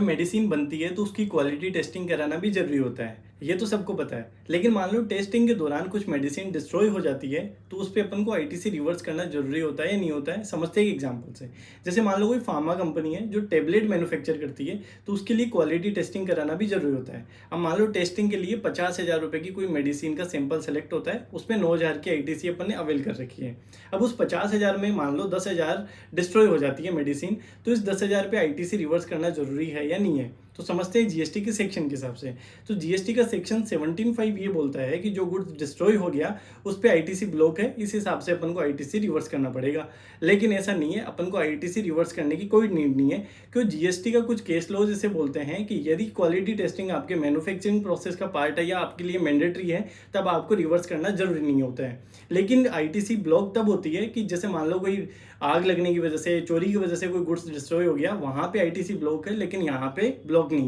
Medicine बनती है तो उसकी क्वालिटी टेस्टिंग कराना भी ज़रूरी होता है, ये तो सबको पता है। लेकिन मान लो टेस्टिंग के दौरान कुछ मेडिसिन डिस्ट्रॉय हो जाती है, तो उस पे अपन को आईटीसी रिवर्स करना ज़रूरी होता है या नहीं होता है? समझते हैं एक एग्जांपल से। जैसे मान लो कोई फार्मा कंपनी है जो टैबलेट मैन्युफैक्चर करती है, तो उसके लिए क्वालिटी टेस्टिंग कराना भी ज़रूरी होता है। अब मान लो टेस्टिंग के लिए 50,000 रुपये की कोई मेडिसिन का सैंपल सेलेक्ट होता है, उसमें 9,000 की आईटीसी अपन ने अवेल कर रखी है। अब उस 50,000 में मान लो 10,000 डिस्ट्रॉय हो जाती है मेडिसिन, तो इस 10,000 पे आईटीसी रिवर्स करना ज़रूरी है या नहीं है? तो समझते हैं जीएसटी के सेक्शन के हिसाब से। तो जीएसटी का सेक्शन 17(5) ये बोलता है कि जो गुड्स डिस्ट्रॉय हो गया उस पे आईटीसी ब्लॉक है, इस हिसाब से अपन को आईटीसी रिवर्स करना पड़ेगा। लेकिन ऐसा नहीं है, अपन को आईटीसी रिवर्स करने की कोई नीड नहीं है, क्योंकि जीएसटी का कुछ केस लॉज इसे बोलते हैं कि यदि क्वालिटी टेस्टिंग आपके मैन्युफैक्चरिंग प्रोसेस का पार्ट है या आपके लिए मैंडेटरी है, तब आपको रिवर्स करना जरूरी नहीं होता है। लेकिन आईटीसी ब्लॉक तब होती है कि जैसे मान लो कोई आग लगने की वजह से, चोरी की वजह से कोई गुड्स डिस्ट्रॉय हो गया, वहां पे आईटीसी ब्लॉक है, लेकिन यहाँ पे ब्लॉक नहीं है।